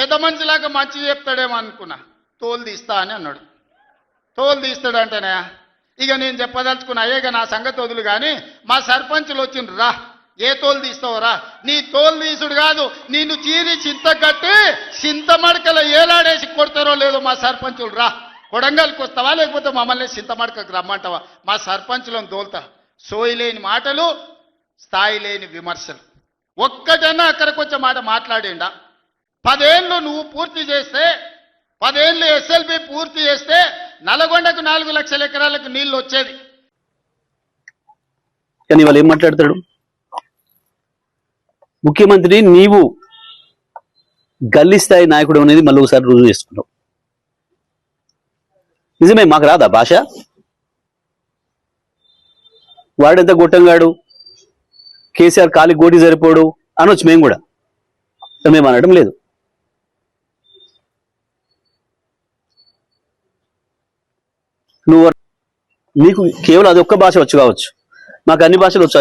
పెద్ద మనిషిలాగా మంచి చెప్తాడేమో అనుకున్నా. తోలు తీస్తా అని అన్నాడు. తోలు తీస్తాడంటేనే ఇక నేను చెప్పదలుచుకున్నా, అయ్యేగా నా సంగతి వదులు కానీ మా సర్పంచులు వచ్చిండ్రు, రా ఏ తోలు తీస్తావురా, నీ తోలు తీసుడు కాదు నిన్ను చీరి చింత కట్టి చింతమడకల ఏలాడేసి కొడతారో లేదో మా సర్పంచులు, రా కొడంగల్కి వస్తావా లేకపోతే మమ్మల్ని చింతమడకకు రమ్మంటావా, మా సర్పంచులను తోలుతా. సోయి లేని మాటలు, స్థాయి లేని విమర్శలు. ఒక్కటన్నా అక్కడికి వచ్చే మాట మాట్లాడిండా? 10 ఏళ్ళు నువ్వు పూర్తి చేస్తే, 10 ఏళ్ళు ఎస్ఎల్బి పూర్తి చేస్తే నల్గొండకు 4 లక్షల ఎకరాలకు నీళ్లు వచ్చేది. కానీ వాళ్ళు ఏం మాట్లాడతాడు? ముఖ్యమంత్రి నీవు గల్లీ స్థాయి నాయకుడు అనేది మళ్ళీ ఒకసారి రుజువు చేసుకున్నావు. నిజమే, మాకు రాదా భాష? వాడెంత గొట్టంగాడు, కేసీఆర్ కాలి గోటి సరిపోడు అనొచ్చు మేము కూడా. మేము అనడం లేదు. నీకు కేవలం అది ఒక్క భాష వచ్చు కావచ్చు, మాకు అన్ని భాషలు వచ్చు,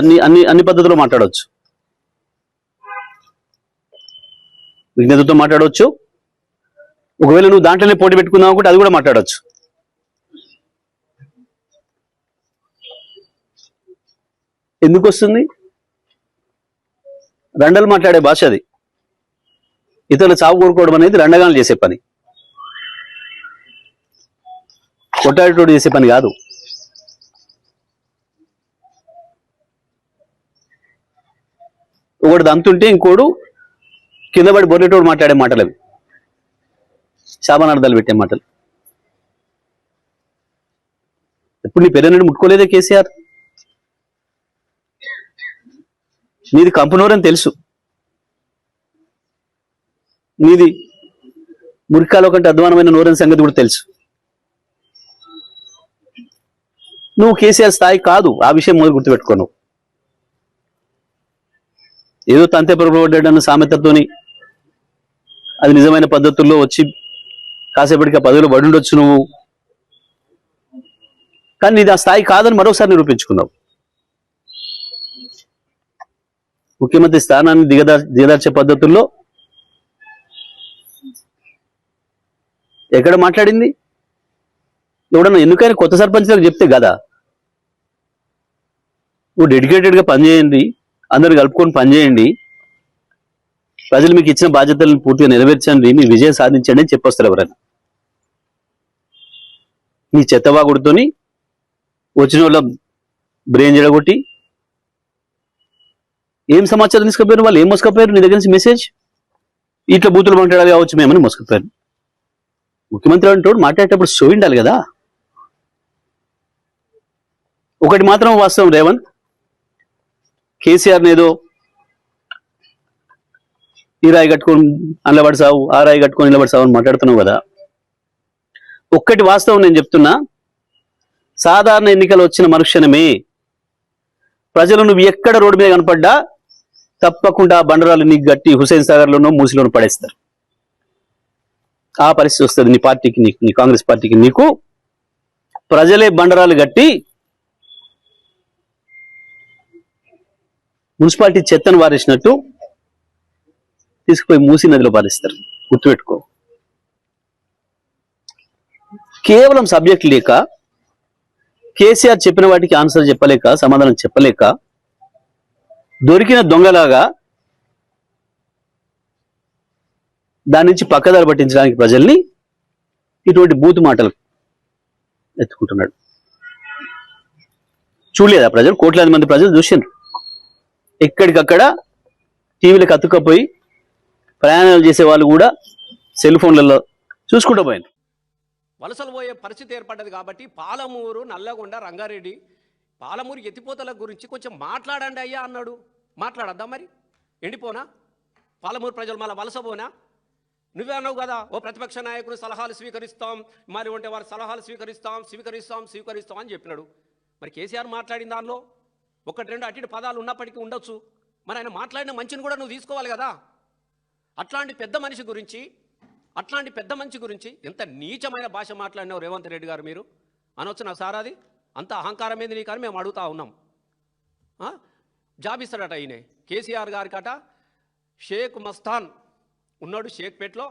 అన్ని పద్ధతుల్లో మాట్లాడవచ్చు. విజ్ఞతతో మాట్లాడవచ్చు. ఒకవేళ నువ్వు దాంట్లోనే పోటీ పెట్టుకుందాం అనుకుంటే అది కూడా మాట్లాడవచ్చు. ఎందుకు వస్తుంది? రండలు మాట్లాడే భాష అది. ఇతరులు చావు కోరుకోవడం అనేది రండగాలు చేసే పని, కొట్టాడితోడు చేసే పని కాదు. ఒకటి దంతుంటే ఇంకోడు కింద పడి బొర్రెటోడు మాట్లాడే మాటలు అవి, శాపనార్థాలు పెట్టే మాటలు. ఎప్పుడు నీ పెళ్ళనని ముట్టుకోలేదే కేసీఆర్? నీది కంపనోరని తెలుసు, నీది మురికాలో కంటే అధ్వానమైన నోరని సంగతి కూడా తెలుసు. నువ్వు కేసీఆర్ స్థాయి కాదు, ఆ విషయం మొదలు గుర్తుపెట్టుకోను. ఏదో తంతే పొరపడ్డాడన్న సామెతతోని అది నిజమైన పద్ధతుల్లో వచ్చి కాసేపటికి ఆ పదవిలో పడుండొచ్చు నువ్వు, కానీ నీది ఆ స్థాయి కాదని మరోసారి నిరూపించుకున్నావు. ముఖ్యమంత్రి స్థానాన్ని దిగదార్చే పద్ధతుల్లో ఎక్కడ మాట్లాడింది? ఎవడన్నా ఎందుకైనా కొత్త సర్పంచ్లకు చెప్తే కదా, నువ్వు డెడికేటెడ్గా పనిచేయండి, అందరు కలుపుకొని పనిచేయండి, ప్రజలు మీకు ఇచ్చిన బాధ్యతలను పూర్తిగా నెరవేర్చండి, మీ విజయం సాధించండి అని చెప్పొస్తారు ఎవరైనా. నీ చెత్తవాగుడితోని వచ్చిన వాళ్ళ బ్రెయిన్ జడగొట్టి ఏం సమాచారం తీసుకుపోయారు? వాళ్ళు ఏం మోసుకపోయారు నీ దగ్గర నుంచి మెసేజ్? ఇట్లా బూతులు మాట్లాడాలి కావచ్చు మేమని మోసుకుపోయారు. ముఖ్యమంత్రి అంటూ మాట్లాడేటప్పుడు షో ఉండాలి కదా. ఒకటి మాత్రం వాస్తవం రేవంత్, కేసీఆర్ని ఏదో ఈ రాయి కట్టుకొని నిలబడసావు, ఆ రాయి కట్టుకొని నిలబడసావు అని మాట్లాడుతున్నావు కదా. ఒక్కటి వాస్తవం నేను చెప్తున్నా, సాధారణ ఎన్నికలు వచ్చిన మరుక్షణమే ప్రజలు నువ్వు ఎక్కడ రోడ్డు మీద కనపడ్డా తప్పకుండా బండరాలు నీకు గట్టి హుసేన్ సాగర్లోనో మూసిలోనో పడేస్తారు. ఆ పరిస్థితి వస్తుంది నీ పార్టీకి, నీ కాంగ్రెస్ పార్టీకి. నీకు ప్రజలే బండరాలు గట్టి మున్సిపాలిటీ చెత్తను వారేసినట్టు తీసుకుపోయి మూసి నదిలో పారేస్తారు. గుర్తుపెట్టుకో. కేవలం సబ్జెక్ట్ లేక, కేసీఆర్ చెప్పిన వాటికి ఆన్సర్ చెప్పలేక, సమాధానం చెప్పలేక, దొరికిన దొంగలాగా దాని నుంచి పక్కదారి పట్టించడానికి ప్రజల్ని ఇటువంటి బూతు మాటలు ఎత్తుకుంటున్నాడు. చూడలేదా ప్రజలు? కోట్లాది మంది ప్రజలు చూసిండ్రు. ఎక్కడికక్కడ టీవీలకు అతుక్కపోయి ప్రయాణాలు చేసే వాళ్ళు కూడా సెల్ ఫోన్లలో చూసుకుంటూ పోయారు. వలసలు పోయే పరిస్థితి ఏర్పడ్డది కాబట్టి పాలమూరు, నల్లగొండ, రంగారెడ్డి, పాలమూరు ఎత్తిపోతల గురించి కొంచెం మాట్లాడండి అయ్యా అన్నాడు. మాట్లాడద్దా మరి? ఎండిపోనా పాలమూరు ప్రజలు? మళ్ళీ వలస పోనా? నువ్వే అన్నావు కదా, ఓ ప్రతిపక్ష నాయకుడు సలహాలు స్వీకరిస్తాం, మరి ఉంటే వారి సలహాలు స్వీకరిస్తాం అని చెప్పినాడు. మరి కేసీఆర్ మాట్లాడిన దానిలో 1-2 అటు పదాలు ఉన్నప్పటికీ ఉండొచ్చు. మరి ఆయన మాట్లాడిన మంచిని కూడా నువ్వు తీసుకోవాలి కదా. అట్లాంటి పెద్ద మనిషి గురించి ఎంత నీచమైన భాష మాట్లాడినావు రేవంత్ రెడ్డి గారు మీరు అనొచ్చు నా సారాది. అంత అహంకారం ఏంది నీకని మేము అడుగుతా ఉన్నాం. జాబ్ ఇస్తాడట ఈయన కేసీఆర్ గారికట. షేక్ మస్తాన్ ఉన్నాడు షేక్పేట్లో,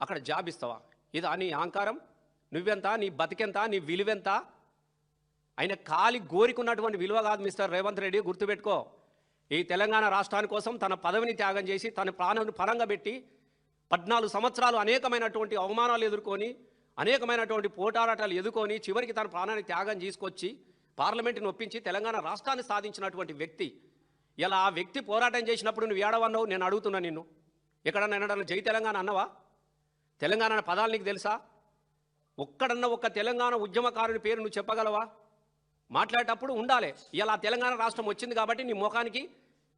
అక్కడ జాబ్ ఇస్తావా? ఇదా నీ అహంకారం? నువ్వెంత, నీ బతికెంత, నీ విలువెంత? ఆయన కాలి గోరికున్నటువంటి విలువ కాదు మిస్టర్ రేవంత్ రెడ్డి, గుర్తుపెట్టుకో. ఈ తెలంగాణ రాష్ట్రాని కోసం తన పదవిని త్యాగం చేసి తన ప్రాణాన్ని పరంగా పెట్టి 14 సంవత్సరాలు అనేకమైనటువంటి అవమానాలు ఎదుర్కొని అనేకమైనటువంటి పోటారాటాలు ఎదుర్కొని చివరికి తన ప్రాణాన్ని త్యాగం చేసుకొచ్చి పార్లమెంటుని ఒప్పించి తెలంగాణ రాష్ట్రాన్ని సాధించినటువంటి వ్యక్తి. ఇలా ఆ వ్యక్తి పోరాటం చేసినప్పుడు నువ్వు ఏడవన్నావు? నేను అడుగుతున్నా నిన్ను. ఎక్కడన్నా జై తెలంగాణ అన్నవా? తెలంగాణ అన్న పదాలు నీకు తెలుసా? ఒక్కడన్నా ఒక్క తెలంగాణ ఉద్యమకారుని పేరు నువ్వు చెప్పగలవా? మాట్లాడేటప్పుడు ఉండాలి. ఇలా తెలంగాణ రాష్ట్రం వచ్చింది కాబట్టి నీ ముఖానికి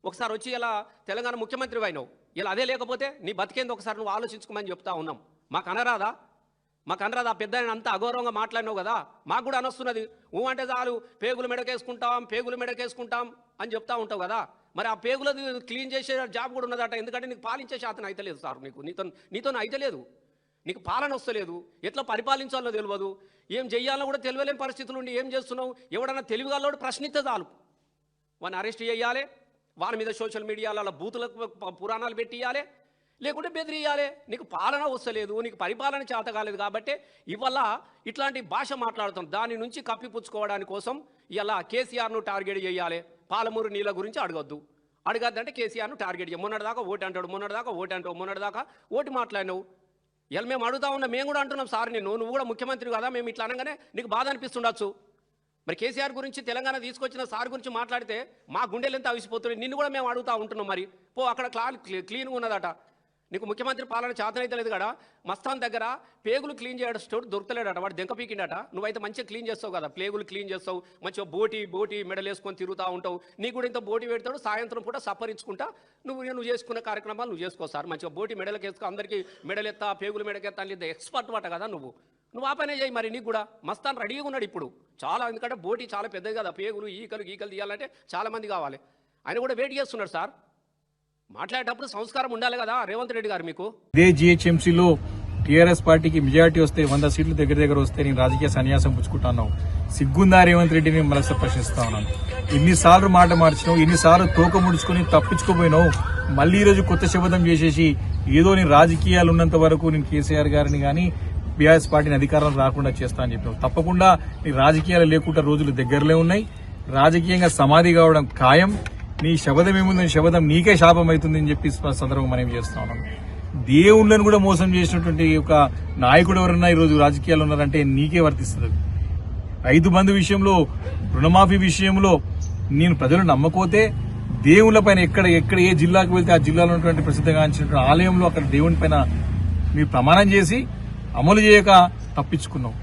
ఒకసారి వచ్చి ఇలా తెలంగాణ ముఖ్యమంత్రి అయినావు. ఇలా అదే లేకపోతే నీ బతికేంది ఒకసారి నువ్వు ఆలోచించుకోమని చెప్తా ఉన్నాం. మాకు అనరాదా? పెద్ద అంతా అగౌరవంగా మాట్లాడినావు కదా, మాకు కూడా అనొస్తున్నది. అంటే చాలు పేగులు మెడకేసుకుంటాం అని చెప్తా ఉంటావు కదా. మరి ఆ పేగులది క్లీన్ చేసే జాబ్ కూడా ఉన్నదట. ఎందుకంటే నీకు పాలించే శాతం అయితే లేదు సార్. నీతో అయితే లేదు. నీకు పాలన వస్తలేదు, ఎట్లా పరిపాలించాలో తెలియదు, ఏం చెయ్యాలో కూడా తెలియలేని పరిస్థితులు ఉండి ఏం చేస్తున్నావు? ఎవడన్నా తెలివిగాలోడు ప్రశ్నిస్తే చాలు వాడిని అరెస్ట్ చేయాలి, వారి మీద సోషల్ మీడియాలో బూతులకు పురాణాలు పెట్టియాలి, లేకుంటే బెదిరియాలి. నీకు పాలన వస్తలేదు, నీకు పరిపాలన చేత కాలేదు కాబట్టి ఇవాళ ఇట్లాంటి భాష మాట్లాడుతాం. దాని నుంచి కప్పిపుచ్చుకోవడానికి కోసం ఇలా కేసీఆర్ను టార్గెట్ చేయాలి. పాలమూరు నీళ్ళ గురించి అడగద్దంటే కేసీఆర్ను టార్గెట్ చేయాలి. మొన్నటిదాకా మొన్నటిదాకా ఓటు మాట్లాడినావు. ఇలా మేము అడుగుతా ఉన్నాం, మేము కూడా అంటున్నాం సార్ నువ్వు కూడా ముఖ్యమంత్రి కదా, మేము ఇట్లా అనగానే నీకు బాధ అనిపిస్తుండొచ్చు. మరి కేసీఆర్ గురించి తెలంగాణ తీసుకొచ్చిన సార్ గురించి మాట్లాడితే మా గుండెలు ఎంత అవిసిపోతున్నాయి. నిన్ను కూడా మేము అడుగుతూ ఉంటున్నాం. మరి అక్కడ క్లీన్గా ఉన్నదట. నీకు ముఖ్యమంత్రి పాలన చేతనైతే లేదు కదా. మస్తాన్ దగ్గర పేగులు క్లీన్ చేయడం స్టోర్ దొరకలేడట, వాడు దెంక పీకిండట. నువ్వైతే మంచిగా క్లీన్ చేస్తావు కదా, పేగులు క్లీన్ చేస్తావు, మంచిగా బోటి మెడలు వేసుకొని తిరుగుతూ ఉంటావు. నీకు కూడా ఇంత బోటి పెడతాడు, సాయంత్రం పూట సపరించుకుంటా నువ్వు చేసుకునే కార్యక్రమాలు నువ్వు చేసుకో సార్. మంచిగా బోటి మెడలకు వేసుకో, అందరికీ మెడలెత్తా పేగులు మెడకెత్తా అని ఎక్స్పర్ట్ వాట కదా నువ్వు ఆ పనే చేయి. మరి నీకు కూడా మస్తాన్ రెడీగా ఉన్నాడు ఇప్పుడు చాలా. ఎందుకంటే బోటి చాలా పెద్దది కదా, పేగులు ఈకలు తీయాలంటే చాలా మంది కావాలి. ఆయన కూడా వెయిట్ చేస్తున్నాడు సార్. మాట్లాడేటప్పుడు సంస్కారం ఉండాలి కదా రేవంత్ రెడ్డి గారు. మీకు ఇదే జీహెచ్ఎంసీలో టీఆర్ఎస్ పార్టీకి మెజారిటీ వస్తే 100 సీట్లు దగ్గర వస్తే నేను రాజకీయ సన్యాసం పుచ్చుకుంటున్నాను. సిగ్గుందా రేవంత్ రెడ్డిని మళ్ళీ ప్రశ్నిస్తా ఉన్నాను. ఎన్నిసార్లు మాట మార్చినావు, ఎన్నిసార్లు తోక ముడుచుకుని తప్పించుకోపోయినావు. మళ్ళీ ఈరోజు కొత్త శపథం చేసేసి ఏదో నేను రాజకీయాలు ఉన్నంత వరకు నేను కేసీఆర్ గారిని కానీ బీఆర్ఎస్ పార్టీని అధికారం రాకుండా చేస్తా అని చెప్పినావు. తప్పకుండా నీ రాజకీయాలు లేకుండా రోజులు దగ్గరలో ఉన్నాయి. రాజకీయంగా సమాధి కావడం ఖాయం. నీ శబదం ఏముందని శబదం నీకే శాపం అవుతుంది అని చెప్పి సందర్భంగా మనం చేస్తా ఉన్నాం. దేవుళ్ళను కూడా మోసం చేసినటువంటి ఒక నాయకుడు ఎవరన్నా ఈరోజు రాజకీయాలు ఉన్నారంటే నీకే వర్తిస్తుంది. 5 మంది విషయంలో, రుణమాఫీ విషయంలో నేను ప్రజలు నమ్మకపోతే దేవుళ్ళ పైన ఎక్కడ ఏ జిల్లాకు వెళ్తే ఆ జిల్లాలో ఉన్నటువంటి ప్రసిద్ధంగాంచినటువంటి ఆలయంలో అక్కడ దేవుని పైన మీరు ప్రమాణం చేసి అమలు చేయక తప్పించుకున్నావు.